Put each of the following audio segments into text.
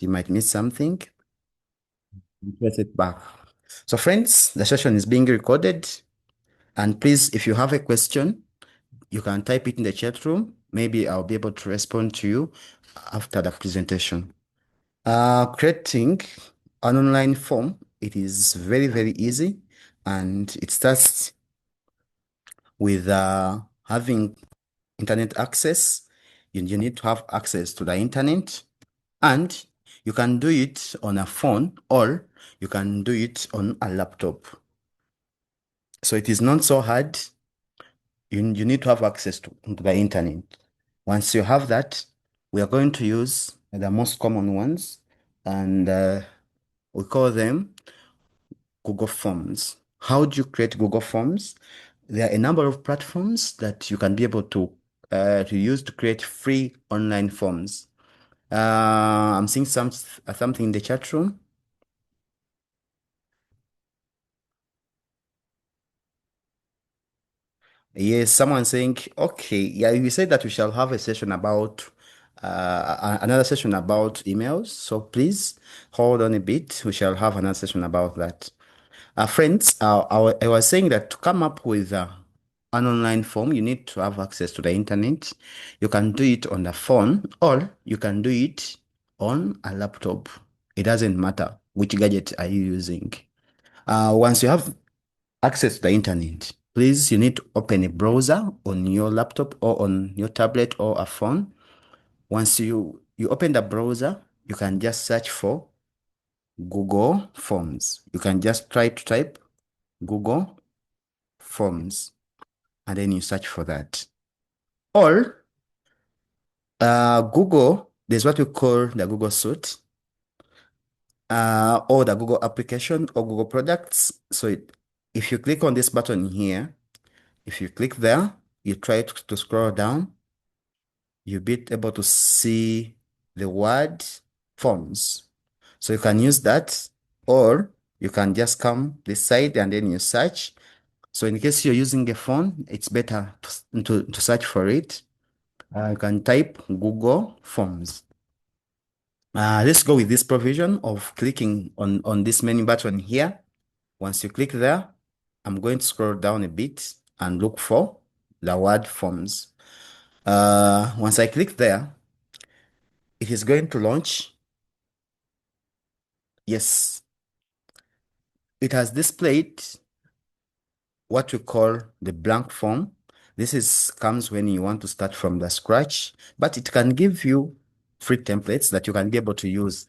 you might miss something. Press it back. So friends, the session is being recorded. And please, if you have a question, you can type it in the chat room. Maybe I'll be able to respond to you after the presentation. Creating an online form, it is very, very easy. And it starts with having internet access. You need to have access to the internet. And you can do it on a phone or you can do it on a laptop. So it is not so hard. You need to have access to the internet. Once you have that, we are going to use the most common ones, and we call them Google Forms. How do you create Google Forms? There are a number of platforms that you can be able to use to create free online forms. I'm seeing something in the chat room. Yes, someone saying, okay, yeah, we said that we shall have a session about another session about emails. So please hold on a bit. We shall have another session about that. Friends, I was saying that to come up with an online form, you need to have access to the internet. You can do it on the phone or you can do it on a laptop. It doesn't matter which gadget are you using. Once you have access to the internet, please, you need to open a browser on your laptop or on your tablet or a phone. Once you open the browser, you can just search for Google Forms. You can just try to type Google Forms and then you search for that. Or Google, there's what we call the Google Suite or the Google application or Google products. So if you click on this button here, if you click there, you try to scroll down, you'll be able to see the word forms. So you can use that, or you can just come this side and then you search. So in case you're using a phone, it's better to search for it. You can type Google Forms. Let's go with this provision of clicking on this menu button here. Once you click there, I'm going to scroll down a bit and look for the word forms. Once I click there, it is going to launch. Yes, it has displayed what we call the blank form. This is comes when you want to start from the scratch, but it can give you free templates that you can be able to use.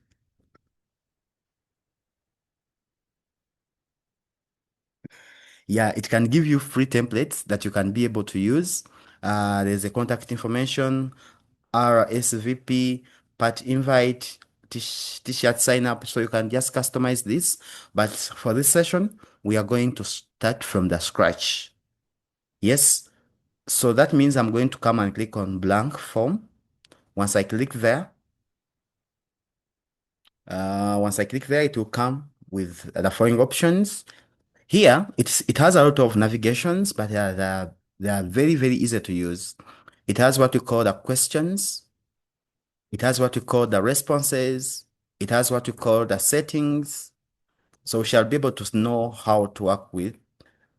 Yeah, it can give you free templates that you can be able to use. There's a contact information, RSVP, part invite, t-shirt sign up. So you can just customize this. But for this session, we are going to start from the scratch. Yes. So that means I'm going to come and click on blank form. Once I click there, it will come with the following options. Here, it has a lot of navigations, but they are very, very easy to use. It has what we call the questions. It has what we call the responses. It has what we call the settings. So we shall be able to know how to work with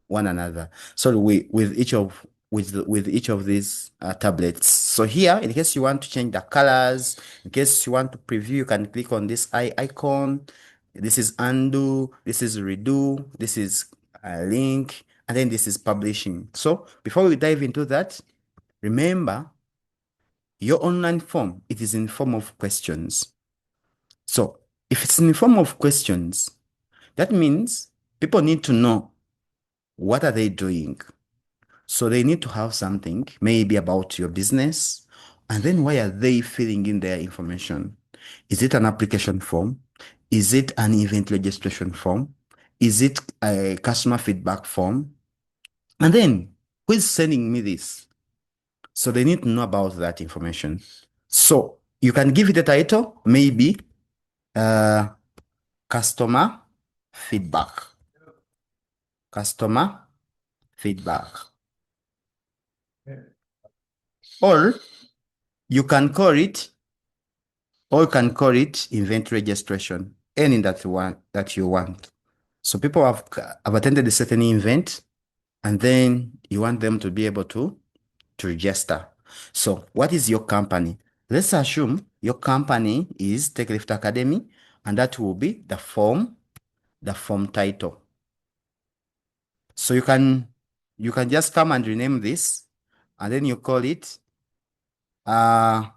one another. So with each of these tablets. So here, in case you want to change the colors, in case you want to preview, you can click on this eye icon. This is undo, this is redo, this is a link, and then this is publishing. So before we dive into that, remember your online form, it is in form of questions. So if it's in form of questions, that means people need to know what are they doing. So they need to have something, maybe about your business. And then why are they filling in their information? Is it an application form? Is it an event registration form? Is it a customer feedback form? And then who is sending me this? So they need to know about that information. So you can give it a title, maybe uh, customer feedback. Customer feedback. Or you can call it or you can call it event registration, any that you want. So people have attended a certain event, and then you want them to be able to register. So what is your company? Let's assume your company is Take Lift Academy, and that will be the form title. So you can just come and rename this, and then you call it uh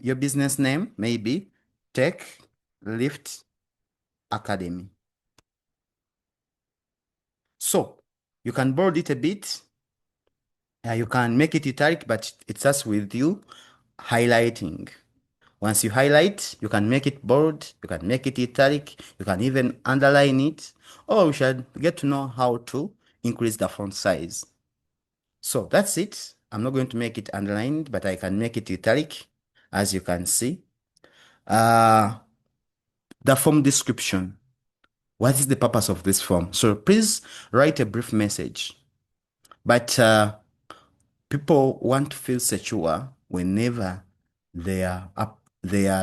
your business name, maybe Tech Lift Academy. So you can bold it a bit. You can make it italic, but it starts with you highlighting. Once you highlight, you can make it bold, you can make it italic, you can even underline it, or you should get to know how to increase the font size. So that's it. I'm not going to make it underlined, but I can make it italic, as you can see. Uh, the form description. What is the purpose of this form? So please write a brief message. But people want to feel secure whenever they are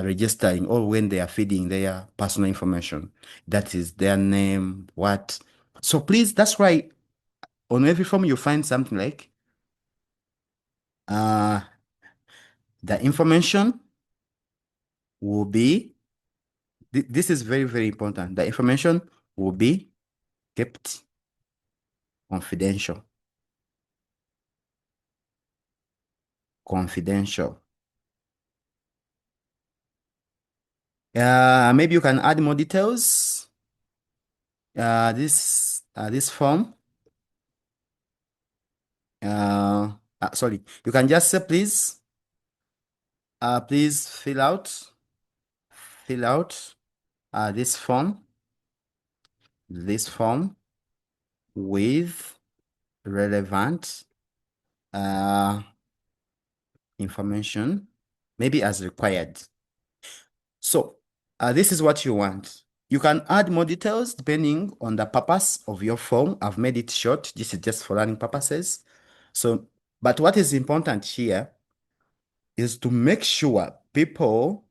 registering or when they are feeding their personal information. That is their name, what. So please, that's why on every form you find something like uh, the information will be, this is very, very important. The information will be kept confidential. Confidential. Maybe you can add more details. This form. Sorry. You can just say, please fill out this form with relevant uh, information, maybe as required. So this is what you want. You can add more details depending on the purpose of your form. I've made it short. This is just for learning purposes. So, but what is important here is to make sure people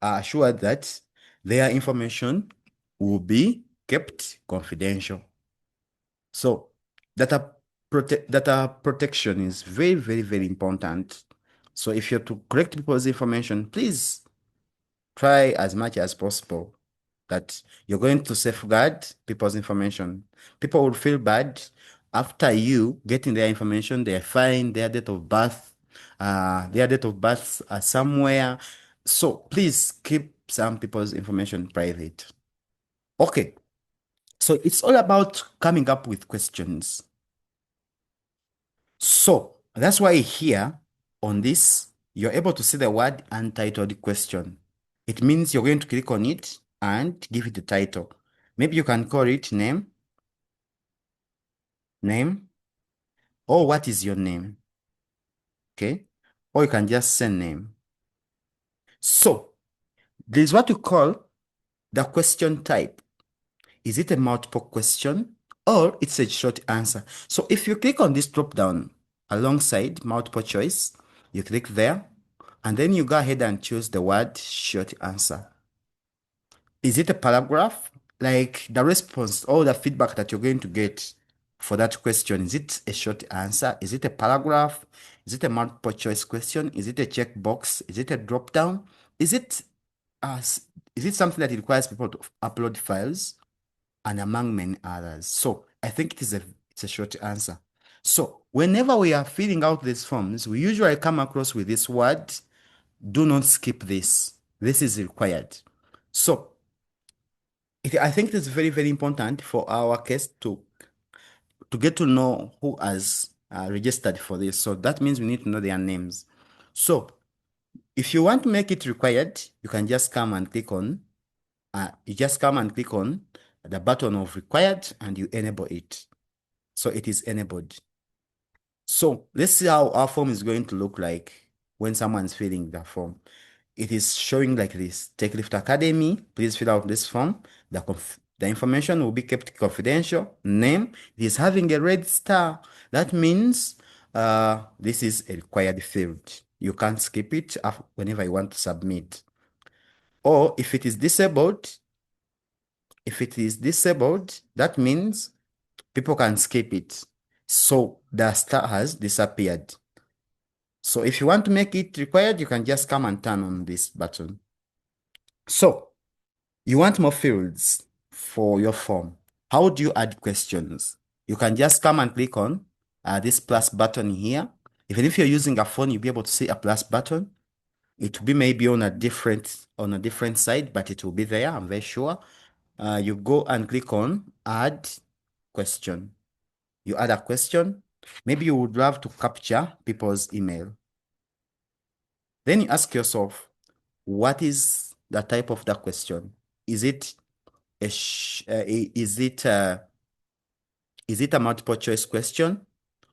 are sure that their information will be kept confidential. So data protection is very, very, very important. So if you're to correct people's information, please try as much as possible that you're going to safeguard people's information. People will feel bad after you getting their information, they find their date of birth somewhere. So please keep some people's information private. Okay, so it's all about coming up with questions. So that's why here on this, you're able to see the word untitled question. It means you're going to click on it and give it a title. Maybe you can call it name, or what is your name? Okay. Or you can just say name. So there's what you call the question type. Is it a multiple question or it's a short answer? So if you click on this drop down alongside multiple choice, you click there and then you go ahead and choose the word short answer. Is it a paragraph? Like the response or the feedback that you're going to get for that question, is it a short answer? Is it a paragraph? Is it a multiple choice question? Is it a checkbox? Is it a drop down? Is it uh, s- is it something that requires people to upload files? And among many others. So I think it's a short answer. So whenever we are filling out these forms, we usually come across with this word, do not skip this. This is required. So I think it's very, very important for our case to get to know who has registered for this. So that means we need to know their names. So if you want to make it required, you can just come and click on the button of required and you enable it. So it is enabled. So let's see how our form is going to look like when someone's filling the form. It is showing like this. Take Lift Academy, please fill out this form. The information will be kept confidential. Name, it is having a red star. That means this is a required field. You can't skip it whenever you want to submit. Or if it is disabled, that means people can skip it. So the star has disappeared. So if you want to make it required, you can just come and turn on this button. So you want more fields for your form. How do you add questions? You can just come and click on this plus button here. Even if you're using a phone, you'll be able to see a plus button. It will be maybe on a different side, but it will be there, I'm very sure. You go and click on add question. You add a question. Maybe you would love to capture people's email. Then you ask yourself, what is the type of the question? Is it a is it a multiple choice question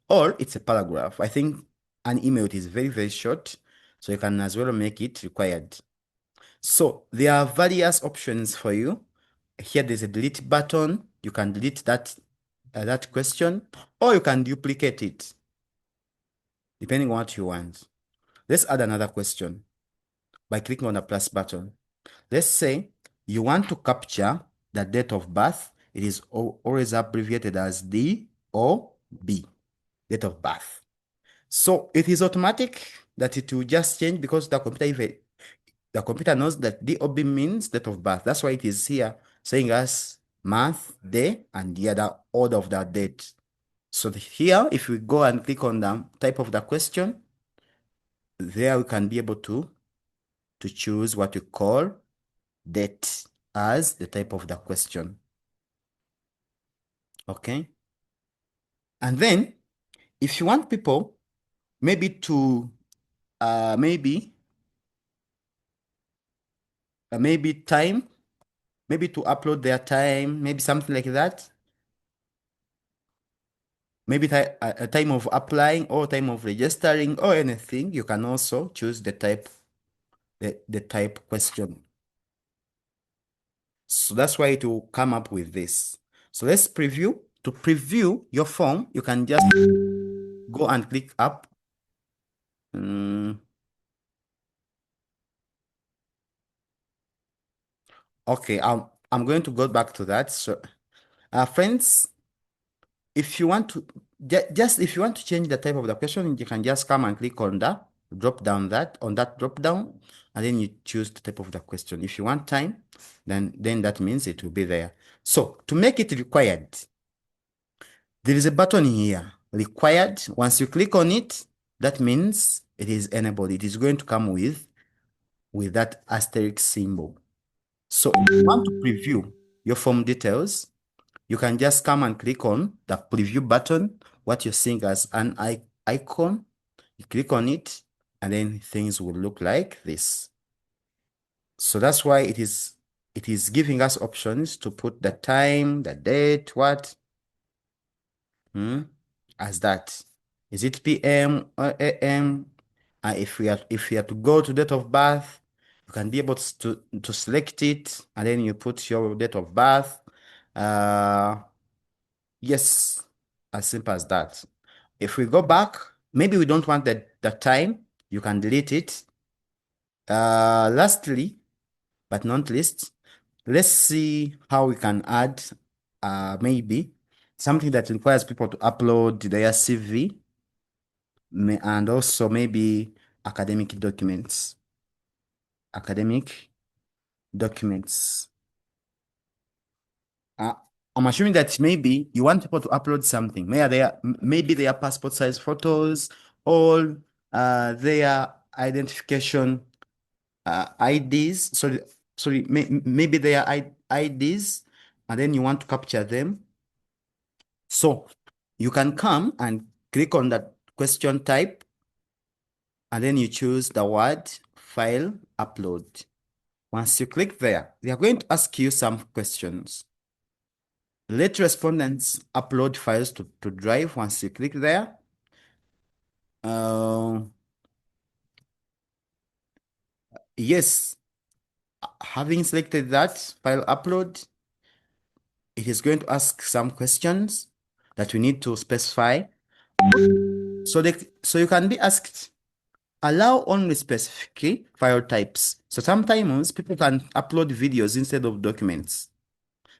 or it's a paragraph? I think an email is very, very short, so you can as well make it required. So there are various options for you. Here there's a delete button. You can delete that question, or you can duplicate it, depending on what you want. Let's add another question by clicking on the plus button. Let's say you want to capture the date of birth. It is always abbreviated as D or B, date of birth. So it is automatic that it will just change because the computer knows that DOB means date of birth. That's why it is here saying us month, day, and the other order of that date. So here, if we go and click on the type of the question, there we can be able to choose what we call date as the type of the question. Okay. And then if you want people maybe to maybe time, maybe to upload their time, maybe something like that. Maybe a time of applying or time of registering or anything. You can also choose the type, the type question. So that's why it will come up with this. So let's preview. To preview your form, you can just go and click up. Okay, I'm going to go back to that. So, friends, if you want to just if you want to change the type of the question, you can just come and click on that drop down drop down, and then you choose the type of the question. If you want time, then that means it will be there. So to make it required, there is a button here, required. Once you click on it, that means it is enabled. It is going to come with that asterisk symbol. So if you want to preview your form details, you can just come and click on the preview button, what you're seeing as an icon. You click on it, and then things will look like this. So that's why it is giving us options to put the time, the date, what, as that. Is it PM or AM? If we are to go to date of birth, you can be able to select it, and then you put your date of birth. Yes, as simple as that. If we go back, maybe we don't want the time, you can delete it. Lastly, but not least, let's see how we can add maybe something that requires people to upload their CV and also maybe academic documents. Academic documents. I'm assuming that maybe you want people to upload something. Maybe their passport size photos or their identification IDs. Sorry, maybe their IDs, and then you want to capture them. So you can come and click on that question type, and then you choose the word file upload. Once you click there, they are going to ask you some questions. Let respondents upload files to Drive. Once you click there, yes, having selected that file upload, it is going to ask some questions that we need to specify. So you can be asked, allow only specific file types. So sometimes people can upload videos instead of documents.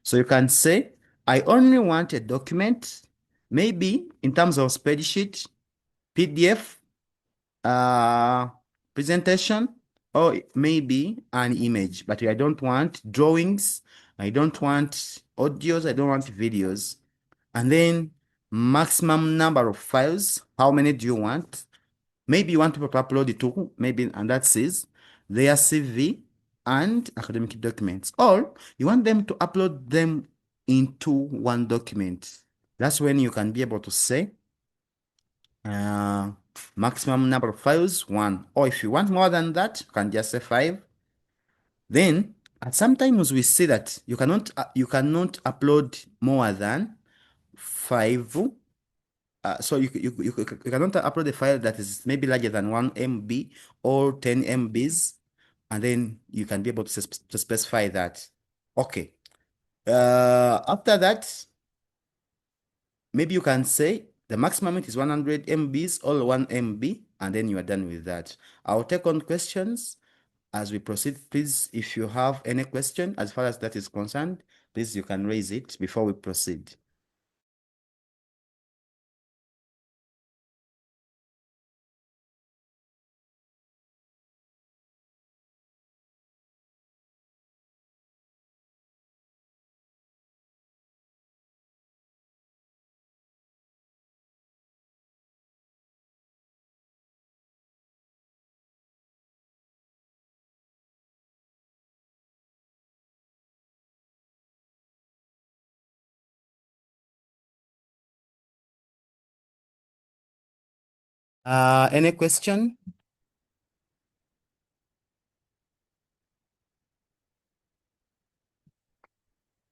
So you can say, I only want a document, maybe in terms of spreadsheet, PDF, uh, presentation, or maybe an image, but I don't want drawings, I don't want audios, I don't want videos. And then maximum number of files, how many do you want? Maybe you want people to upload it to, maybe, and that says their CV and academic documents, or you want them to upload them into one document. That's when you can be able to say, uh, maximum number of files, one. Or if you want more than that, you can just say five. Then, sometimes we see that you cannot upload more than five. So you cannot upload a file that is maybe larger than 1 MB or 10 MBs, and then you can be able to specify that. Okay. After that, maybe you can say the maximum is 100 MBs or 1 MB, and then you are done with that. I'll take on questions as we proceed. Please, if you have any question as far as that is concerned, please you can raise it before we proceed. Any question?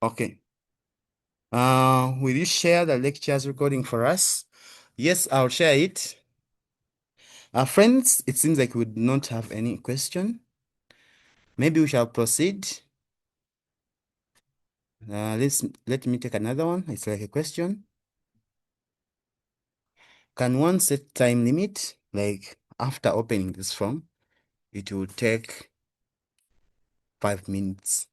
Okay. Will you share the lectures recording for us? Yes, I'll share it. Friends, it seems like we do not have any question. Maybe we shall proceed. Let me take another one. It's like a question. Can one set time limit? Like after opening this form, it will take 5 minutes.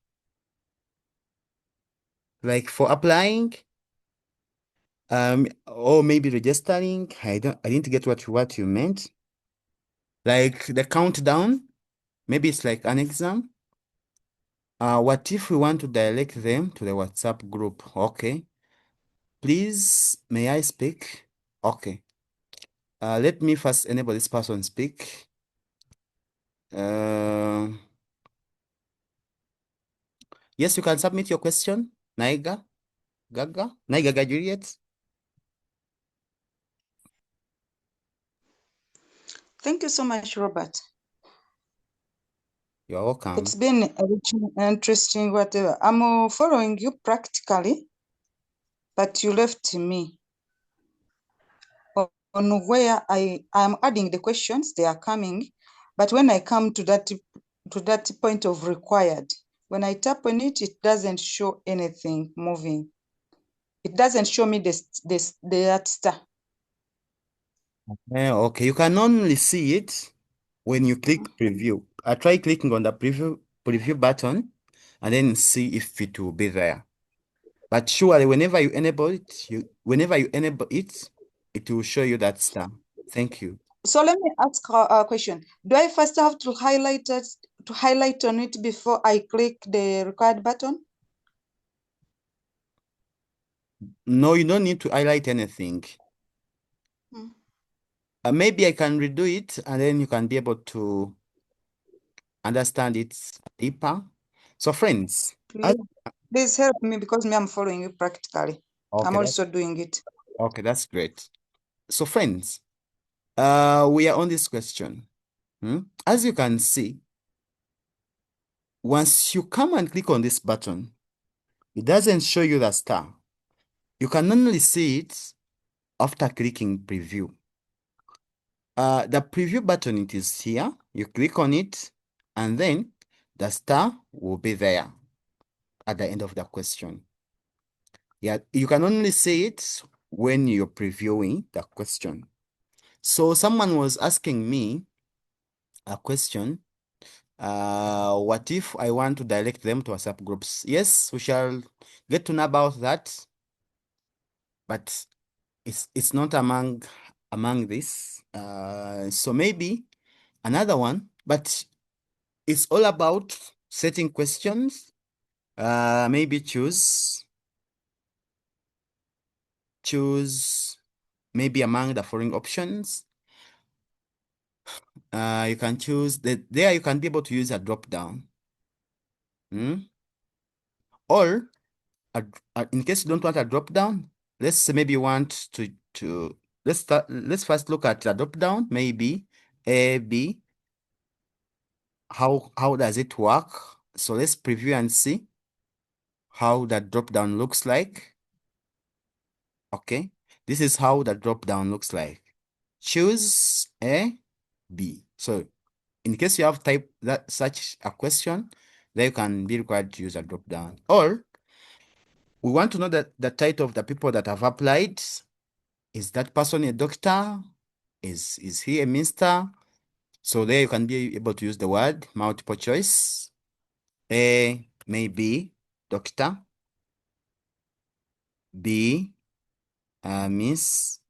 Like for applying, or maybe registering. I didn't get what you meant. Like the countdown, maybe it's like an exam. What if we want to direct them to the WhatsApp group? Okay. Please, may I speak? Okay. Let me first enable this person speak. Uh, yes, you can submit your question. Naiga Juliet. Thank you so much, Robert. You're welcome. It's been interesting, whatever. I'm following you practically, but you left me on where I am adding the questions, they are coming. But when I come to that point of required, when I tap on it, it doesn't show anything moving. It doesn't show me that star. Okay, you can only see it when you click preview. I try clicking on the preview button and then see if it will be there. But surely whenever you enable it, it will show you that star. Thank you. So let me ask a question. Do I first have to highlight on it before I click the required button? No, you don't need to highlight anything. Maybe I can redo it and then you can be able to understand it deeper. So friends, Please help me because I'm following you practically. I'm also doing it. Okay, that's great. So friends, we are on this question. As you can see, once you come and click on this button, it doesn't show you the star. You can only see it after clicking preview. The preview button, it is here. You click on it, and then the star will be there at the end of the question. Yeah, you can only see it when you're previewing the question. So someone was asking me a question. What if I want to direct them to WhatsApp groups? Yes, we shall get to know about that, but it's not among this. So maybe another one, but it's all about setting questions. Maybe choose maybe among the following options. You can choose that there you can be able to use a drop down. Or in case you don't want a drop down, let's say maybe you want to let's first look at the drop down, maybe A, B. How does it work? So let's preview and see how that drop down looks like. Okay, this is how the drop down looks like. Choose A, B. So in case you have typed that such a question, then you can be required to use a drop down. Or we want to know that the title of the people that have applied. Is that person a doctor? Is he a minister? So there you can be able to use the word multiple choice. A, maybe doctor. B, Miss.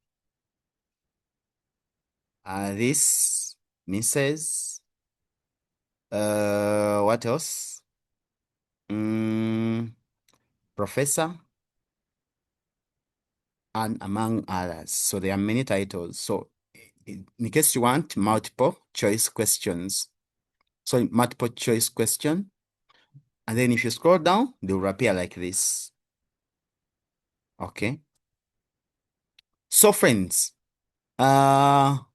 This, Mrs. What else? Professor, and among others. So there are many titles. So in case you want multiple choice questions, so multiple choice question, and then if you scroll down, they will appear like this. Okay. So friends, now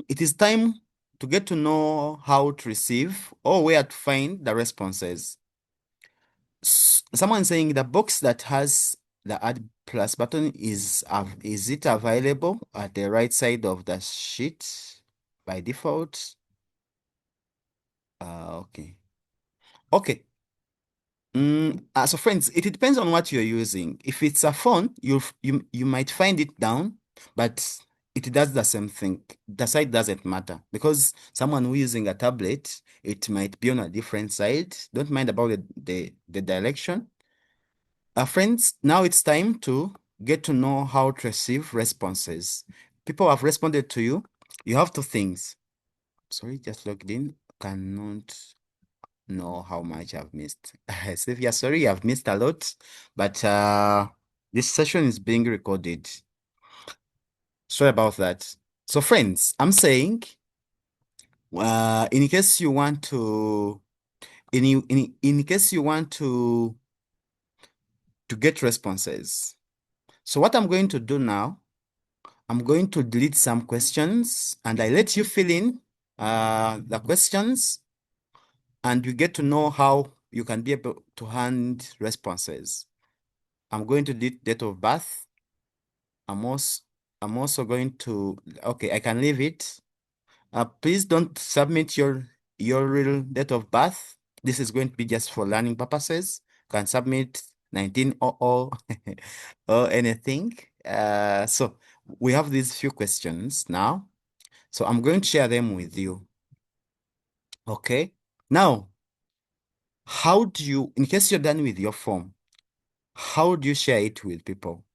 it is time to get to know how to receive or where to find the responses. Someone saying the box that has the add plus button is it available at the right side of the sheet by default? Okay. Okay. So friends, it depends on what you're using. If it's a phone, you might find it down, but it does the same thing. The side doesn't matter because someone who using a tablet, it might be on a different side. Don't mind about the direction. Friends, now it's time to get to know how to receive responses. People have responded to you. You have two things. Sorry, just logged in. Cannot know how much I've missed. Sylvia, sorry, I've missed a lot, but this session is being recorded. Sorry about that. So friends, I'm saying, in case you want to, in case you want to get responses. So what I'm going to do now, I'm going to delete some questions and I let you fill in the questions and you get to know how you can be able to hand responses. I'm going to delete date of birth. I'm also going to, okay, I can leave it. Please don't submit your real date of birth. This is going to be just for learning purposes. You can submit 1900 or anything. So we have these few questions now. So I'm going to share them with you. Okay. Now, how do you, in case you're done with your form, how do you share it with people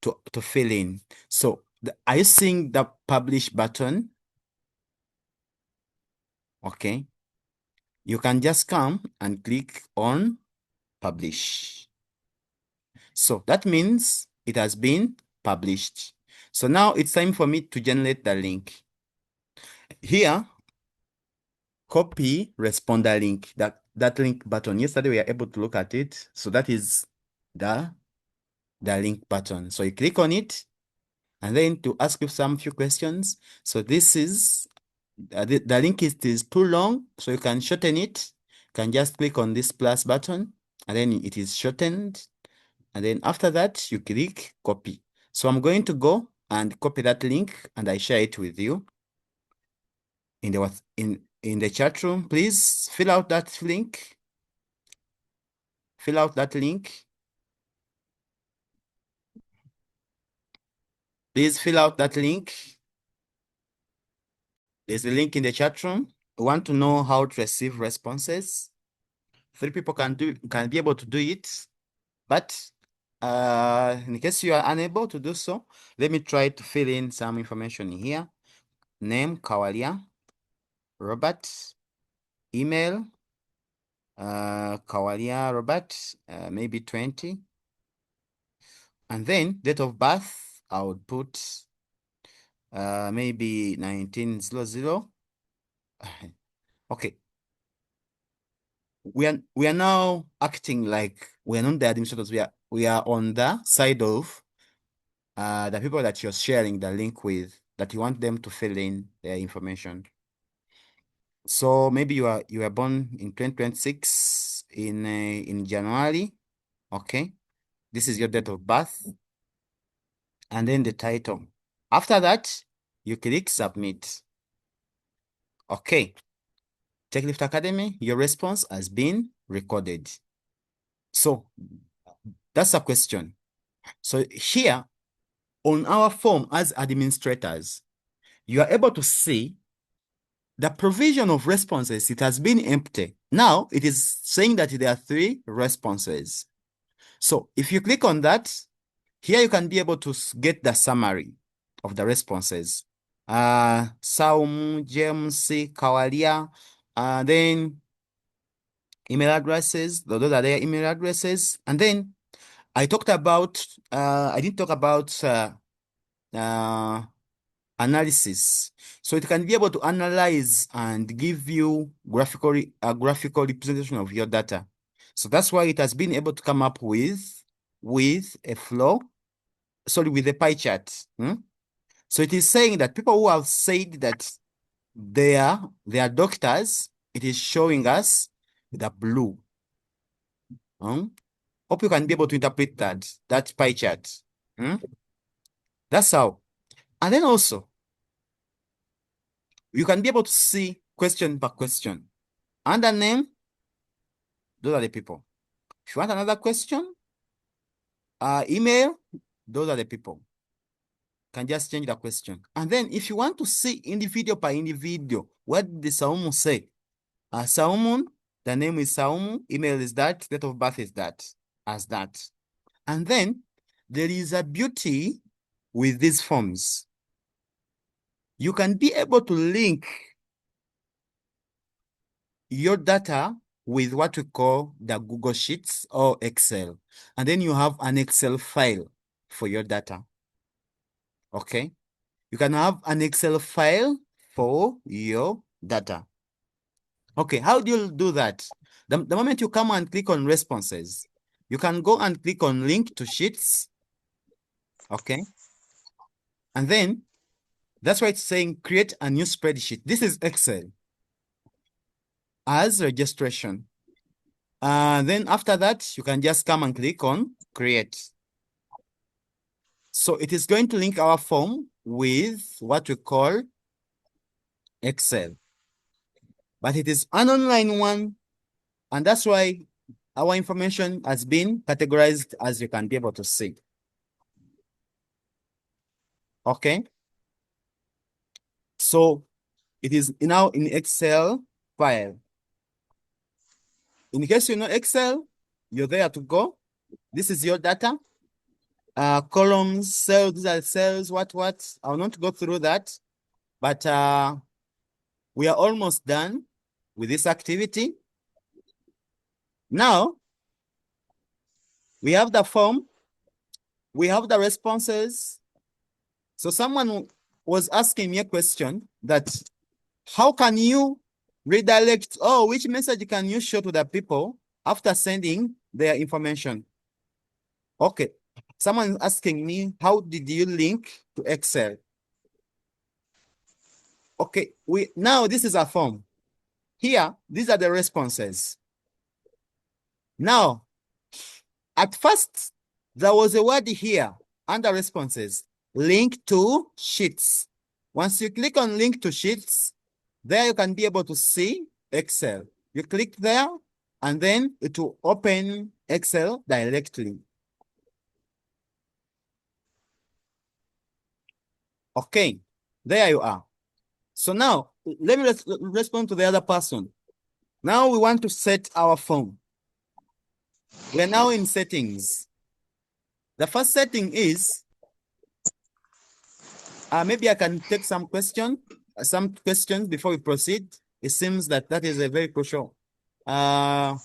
to fill in? So are you seeing the publish button? Okay. You can just come and click on publish. So that means it has been published. So now it's time for me to generate the link. Here, copy responder link, that link button. Yesterday we were able to look at it. So that is the link button. So you click on it and then to ask you some few questions. So this is the link is too long, so you can shorten it. You can just click on this plus button and then it is shortened. And then after that, you click copy. So I'm going to go and copy that link and I share it with you in the chat room. Please fill out that link. Fill out that link. Please fill out that link. There's a link in the chat room. We want to know how to receive responses. 3 people can be able to do it, but in case you are unable to do so, let me try to fill in some information here. Name, KAWALYA. Robert. Email, KAWALYA Robert, maybe 20. And then date of birth, I would put maybe 1900. Okay. We are now acting like we are not the administrators. We are on the side of the people that you're sharing the link with, that you want them to fill in their information. So maybe you are born in 2026 in January. Okay. This is your date of birth. And then the title. After that, you click submit. Okay. TechLift Academy, your response has been recorded. So that's a question. So here on our form as administrators, you are able to see the provision of responses. It has been empty. Now it is saying that there are 3 responses. So if you click on that, here you can be able to get the summary of the responses. Saumu, James, KAWALYA, then email addresses. Those are their email addresses. And then I talked about, I didn't talk about analysis. So it can be able to analyze and give you a graphical representation of your data. So that's why it has been able to come up with a flow, with a pie chart. So it is saying that people who have said that they are doctors, it is showing us the blue. Hope you can be able to interpret that pie chart. That's how. And then also, you can be able to see question per question. Under name, those are the people. If you want another question, email, those are the people. Can just change the question. And then if you want to see individual by individual, what did the Saumu say? Saumu, the name is Saumu, email is that, date of birth is that, as that. And then there is a beauty with these forms. You can be able to link your data with what we call the Google Sheets or Excel. And then you have an Excel file for your data. Okay? You can have an Excel file for your data. Okay, how do you do that? The moment you come and click on responses, you can go and click on link to sheets. Okay? And then that's why it's saying create a new spreadsheet. This is Excel as registration. Then after that, you can just come and click on create. So it is going to link our form with what we call Excel. But it is an online one, and that's why our information has been categorized, as you can be able to see. Okay. So it is now in Excel file. In case you know Excel, you're there to go. This is your data. Columns, cells, these are cells, what. I will not go through that, but we are almost done with this activity. Now, we have the form, we have the responses. So someone was asking me a question that how can you redirect, which message can you show to the people after sending their information? Okay, someone asking me, how did you link to Excel? Okay, now this is a form. Here, these are the responses. Now, at first, there was a word here under responses, link to sheets. Once you click on link to sheets, there you can be able to see Excel. You click there, and then it will open Excel directly. Okay, there you are. So now let me respond to the other person. Now we want to set our phone. We're now in settings. The first setting is, maybe I can take some questions before we proceed. It seems that that is a very crucial, uh,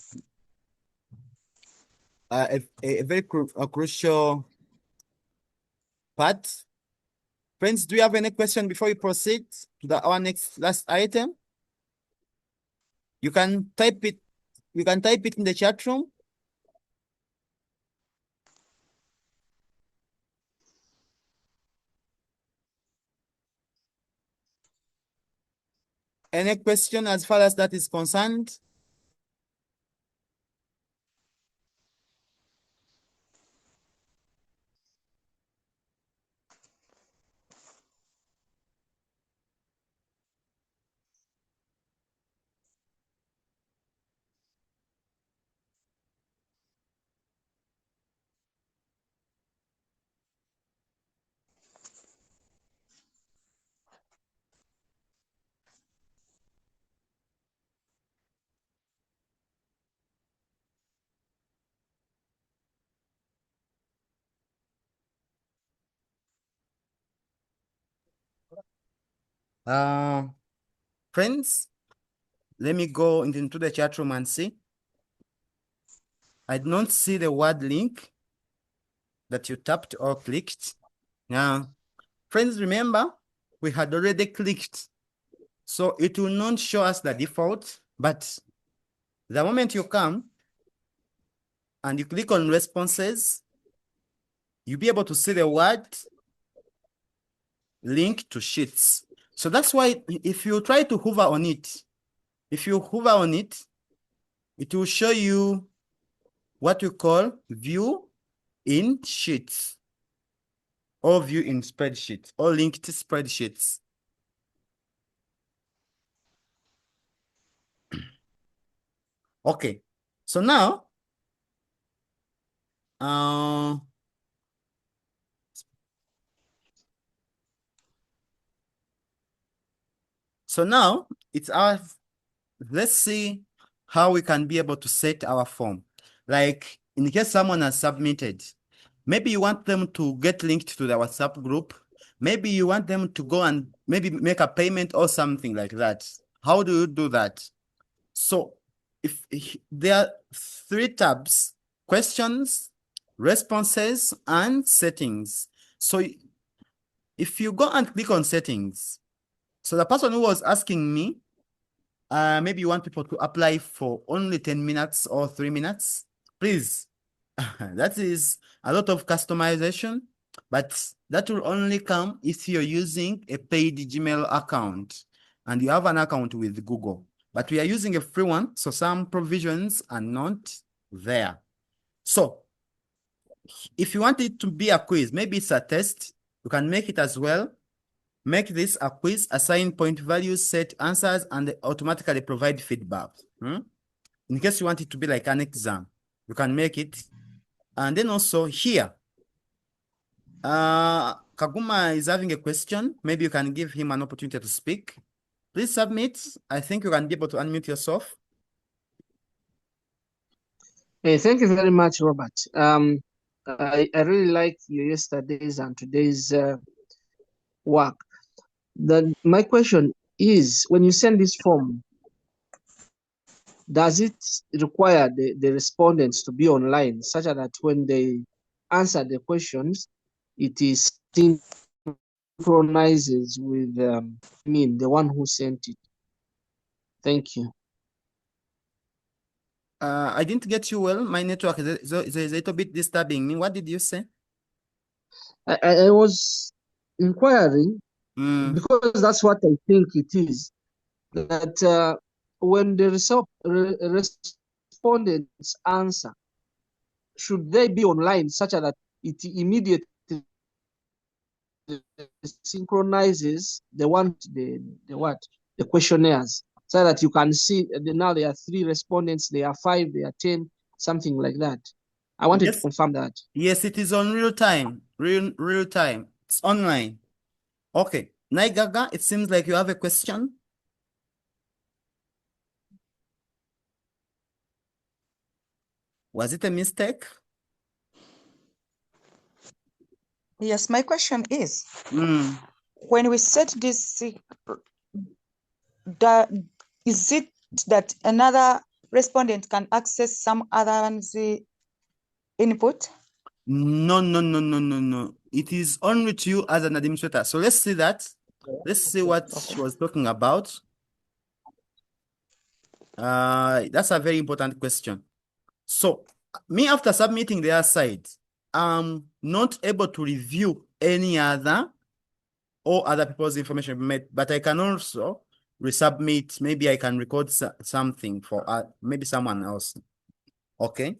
a very crucial part. Friends, do you have any question before we proceed to our next last item? You can type it. You can type it in the chat room. Any question as far as that is concerned? Uh, Friends, let me go into the chat room and see. I don't see the word link that you tapped or clicked. Now, friends, remember, we had already clicked. So it will not show us the default, but the moment you come and you click on responses, you'll be able to see the word link to sheets. So that's why if you try to hover on it, if you hover on it, it will show you what we call view in sheets or view in spreadsheets or linked spreadsheets. Okay, so now, uh, it's our, let's see how we can be able to set our form. Like in case someone has submitted, maybe you want them to get linked to the WhatsApp group. Maybe you want them to go and maybe make a payment or something like that. How do you do that? So if there are three tabs: questions, responses, and settings. So if you go and click on settings, so the person who was asking me, maybe you want people to apply for only 10 minutes or 3 minutes, please. That is a lot of customization, but that will only come if you're using a paid Gmail account and you have an account with Google. But we are using a free one, so some provisions are not there. So if you want it to be a quiz, maybe it's a test, you can make it as well. Make this a quiz, assign point values, set answers, and automatically provide feedback. In case you want it to be like an exam, you can make it. And then also here, Kaguma is having a question. Maybe you can give him an opportunity to speak. Please submit. I think you can be able to unmute yourself. Hey, thank you very much, Robert. I really like your yesterday's and today's work. My question is, when you send this form, does it require the respondents to be online such that when they answer the questions, it is synchronizes with the one who sent it? Thank you. I didn't get you well. My network is a little bit disturbing me. What did you say? I was inquiring because that's what I think it is, that when the respondents answer, should they be online such that it immediately synchronizes the questionnaires, so that you can see now there are 3 respondents, there are 5, there are 10, something like that. I wanted to confirm that. Yes, it is on real time. Real time. It's online. Okay. Naigaga, it seems like you have a question. Was it a mistake? Yes, my question is, Mm. when we set this, is it that another respondent can access some other one's input? No, no, no, no, no, no. It is only to you as an administrator. So let's see that. Let's see what she was talking about. That's a very important question. So me, after submitting their side, I'm not able to review any other or other people's information, but I can also resubmit. Maybe I can record something for maybe someone else. Okay.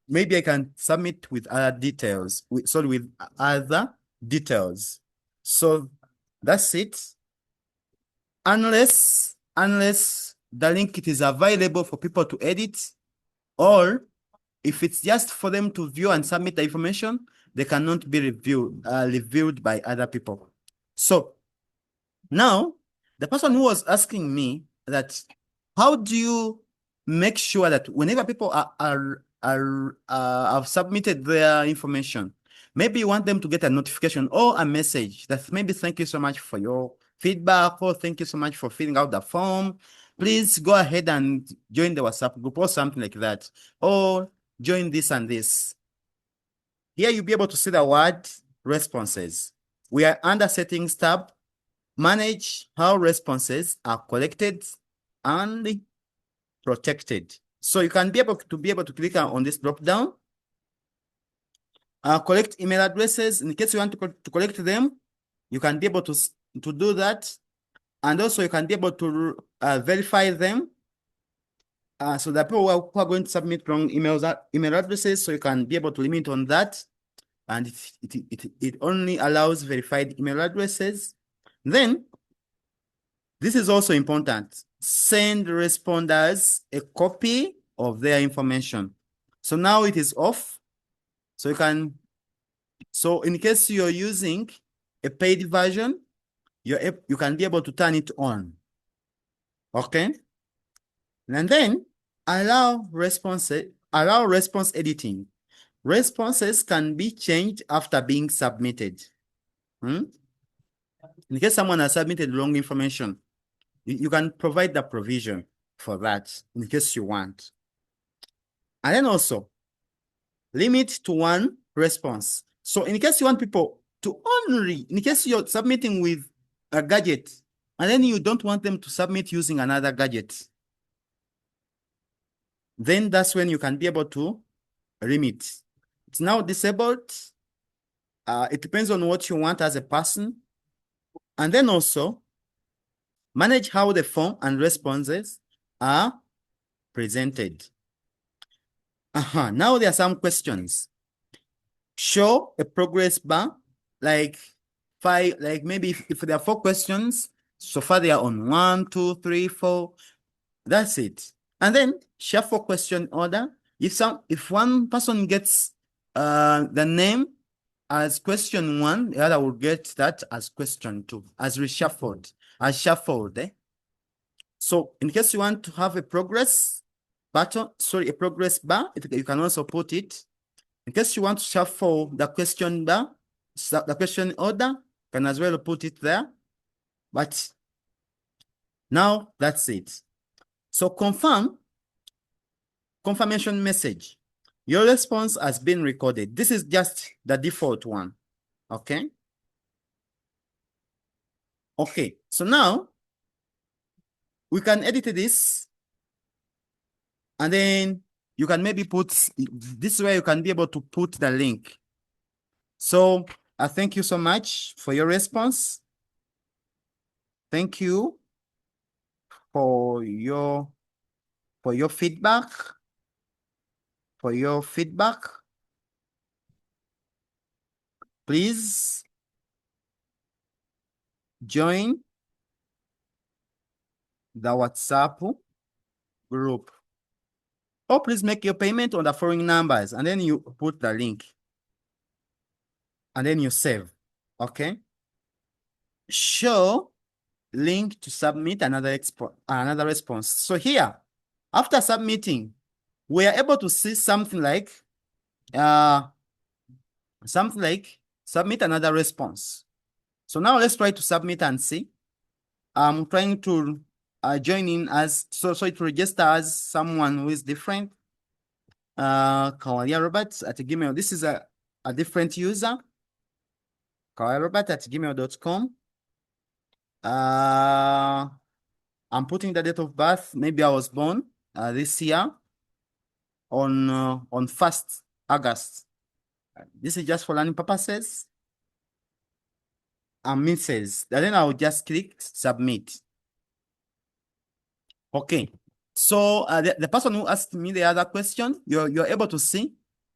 Maybe I can submit with other details, with other details. So that's it. Unless the link it is available for people to edit, or if it's just for them to view and submit the information, they cannot be reviewed by other people. So now, the person who was asking me that, how do you make sure that whenever people have submitted their information, maybe you want them to get a notification or a message that maybe thank you so much for your feedback, or thank you so much for filling out the form. Please go ahead and join the WhatsApp group or something like that, or join this and this. Here you'll be able to see the word responses. We are under settings tab. Manage how responses are collected and protected. So you can be able to click on this drop down. Collect email addresses. In case you want to collect them, you can be able to do that. And also you can be able to verify them. So that people who are going to submit wrong email addresses, so you can be able to limit on that. And it only allows verified email addresses. Then this is also important. Send responders a copy of their information. So now it is off. So in case you're using a paid version, you can be able to turn it on. Okay. And then allow response editing. Responses can be changed after being submitted. In case someone has submitted wrong information, you can provide the provision for that in case you want. And then also limit to one response. So in case you want people to only, in case you're submitting with a gadget and then you don't want them to submit using another gadget, then that's when you can be able to limit. It's now disabled. It depends on what you want as a person. And then also manage how the form and responses are presented. Now there are some questions. Show a progress bar, like maybe if there are 4 questions, so far they are on 1, 2, 3, 4. That's it. And then shuffle question order. If one person gets the name as question 1, the other will get that as question 2, as reshuffled, as shuffled. So in case you want to have a progress button, sorry, a progress bar, you can also put it. In case you want to shuffle the question bar, the question order, can as well put it there. But now that's it. So confirmation message. Your response has been recorded. This is just the default one. Okay. Okay. So now we can edit this. And then you can maybe put this way, you can be able to put the link. So I thank you so much for your response. Thank you for your feedback. Please join the WhatsApp group. Or please make your payment on the following numbers, and then you put the link. And then you save. Okay. show link to submit another response. So here, after submitting, we are able to see something like submit another response. So now let's try to submit and see. I'm trying to join in as so it register as someone who is different. Kawalya Robert at Gmail. This is a different user. Kawalya Robert at gmail.com. I'm putting the date of birth. Maybe I was born this year on 1st August. This is just for learning purposes. And Mrs. And then I'll just click submit. Okay. So the person who asked me the other question, you're able to see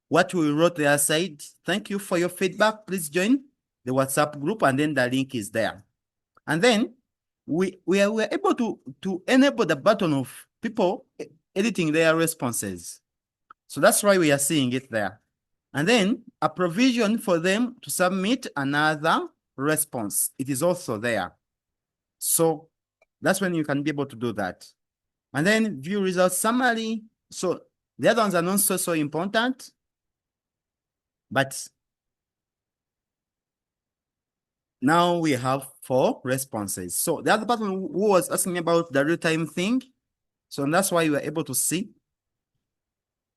what we wrote there. Said, thank you for your feedback. Please join the WhatsApp group, and then the link is there. And then we are able to enable the button of people editing their responses. So that's why we are seeing it there. And then a provision for them to submit another response. It is also there. So that's when you can be able to do that. And then view results summary. So the other ones are not so important, but now we have 4 responses. So the other person who was asking me about the real-time thing, so that's why you were able to see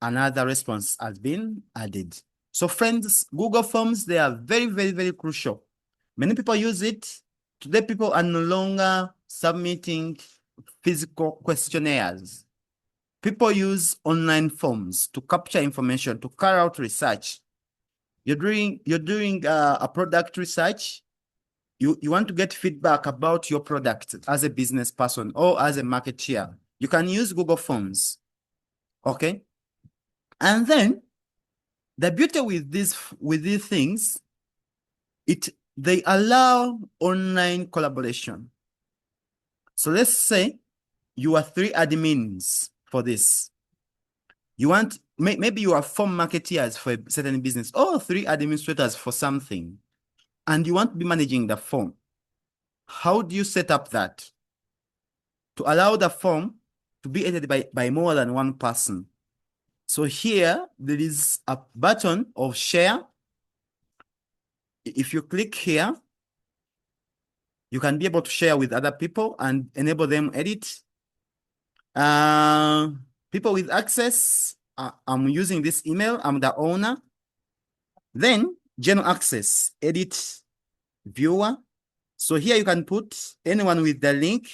another response has been added. So friends, Google Forms, they are very, very, very crucial. Many people use it. Today, people are no longer submitting physical questionnaires. People use online forms to capture information, to carry out research. You're doing a product research. You want to get feedback about your product as a business person or as a marketeer. You can use Google Forms. Okay. And then the beauty with these things, they allow online collaboration. So let's say you are 3 admins for this. You want, maybe you are 4 marketeers for a certain business or 3 administrators for something, and you want to be managing the form. How do you set up that? To allow the form to be edited by more than 1 person. So here, there is a button of share. If you click here, you can be able to share with other people and enable them edit. People with access, I'm using this email, I'm the owner. Then general access, edit viewer. So here you can put anyone with the link.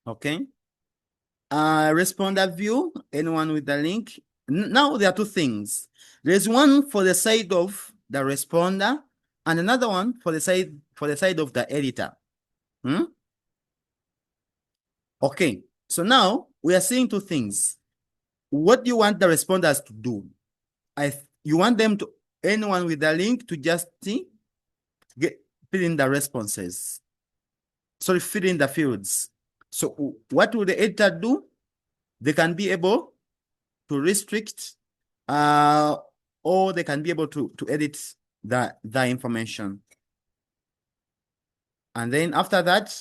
Okay. Responder view, anyone with the link. Now there are 2 things. There's one for the side of the responder and another one for the side of the editor. Okay. So now we are seeing 2 things. What do you want the responders to do? You want them to, anyone with the link, to just fill in the responses. Sorry, fill in the fields. So what will the editor do? They can be able to restrict or they can be able to edit the information. And then after that,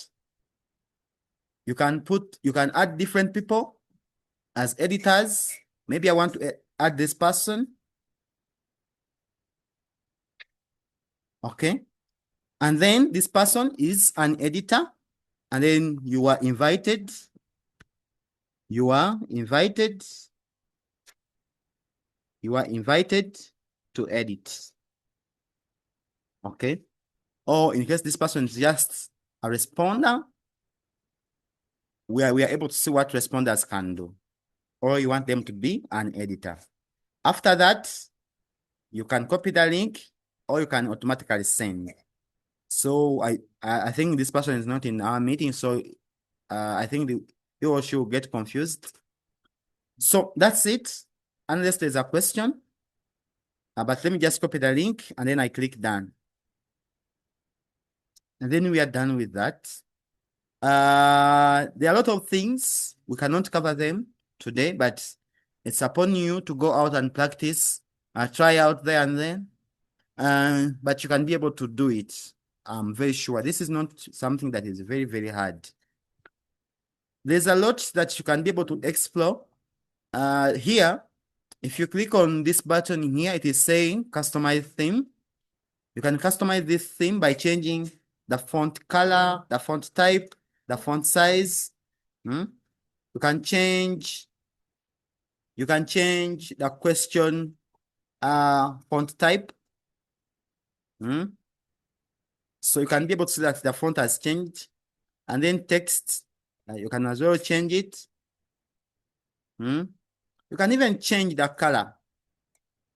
you can add different people as editors. Maybe I want to add this person. Okay. And then this person is an editor. And then you are invited. You are invited to edit. Okay. Or in case this person is just a responder, we are able to see what responders can do. Or you want them to be an editor. After that, you can copy the link or you can automatically send. So I think this person is not in our meeting, so I think he or she will get confused. So that's it, unless there's a question. But let me just copy the link and then I click done. And then we are done with that. There are a lot of things. We cannot cover them today, but it's upon you to go out and practice, try out there and then. but you can be able to do it. I'm very sure. This is not something that is very, very hard. There's a lot that you can be able to explore. Here, if you click on this button here, it is saying customize theme. You can customize this theme by changing the font color, the font type, the font size. You can change the question font type. So you can be able to see that the font has changed. And then text, you can as well change it. You can even change the color.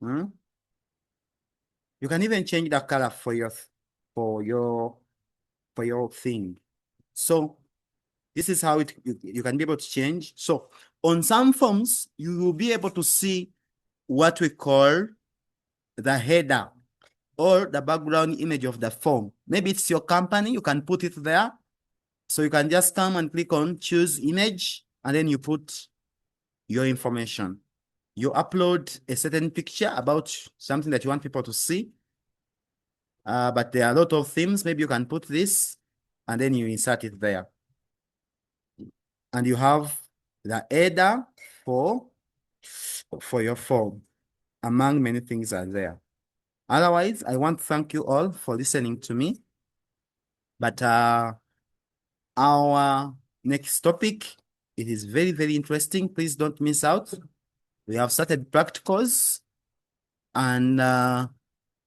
You can even change the color for your thing. So this is how you can be able to change. So on some forms, you will be able to see what we call the header or the background image of the form. Maybe it's your company, you can put it there. So you can just come and click on choose image, and then you put your information. You upload a certain picture about something that you want people to see. But there are a lot of themes. Maybe you can put this, and then you insert it there. And you have the header for your form. Among many things are there. Otherwise, I want to thank you all for listening to me. But our next topic, it is very, very interesting. Please don't miss out. We have started practicals, and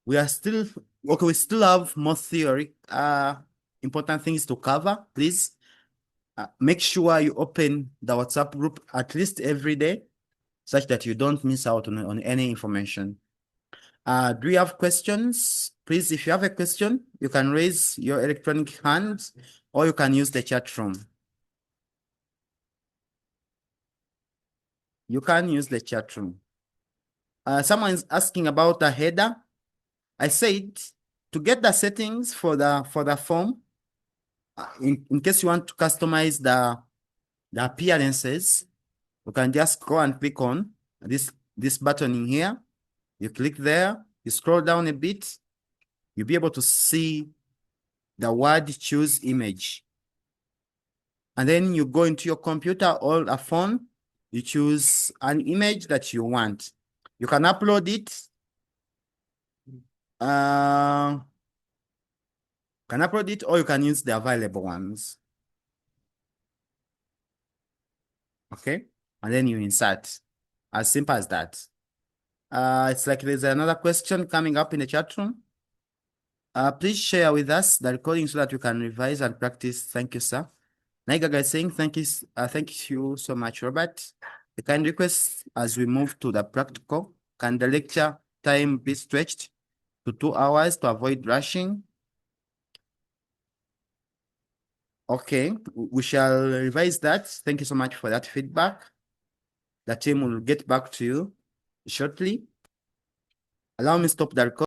we are still okay. We still have more theory, important things to cover. Please make sure you open the WhatsApp group at least every day, such that you don't miss out on any information. Do you have questions? Please, if you have a question, you can raise your electronic hand, or you can use the chat room. You can use the chat room. Someone is asking about the header. I said to get the settings for the form, in case you want to customize the appearances, you can just go and click on this button in here. You click there, you scroll down a bit, you'll be able to see the word choose image. And then you go into your computer or a phone, you choose an image that you want. You can upload it. Or you can use the available ones. Okay, and then you insert. As simple as that. It's like there's another question coming up in the chat room. Please share with us the recording so that we can revise and practice. Thank you, sir. Naigaga is saying thank you so much, Robert. The kind request as we move to the practical, can the lecture time be stretched to 2 hours to avoid rushing? Okay, we shall revise that. Thank you so much for that feedback. The team will get back to you shortly. Allow me to stop the recording.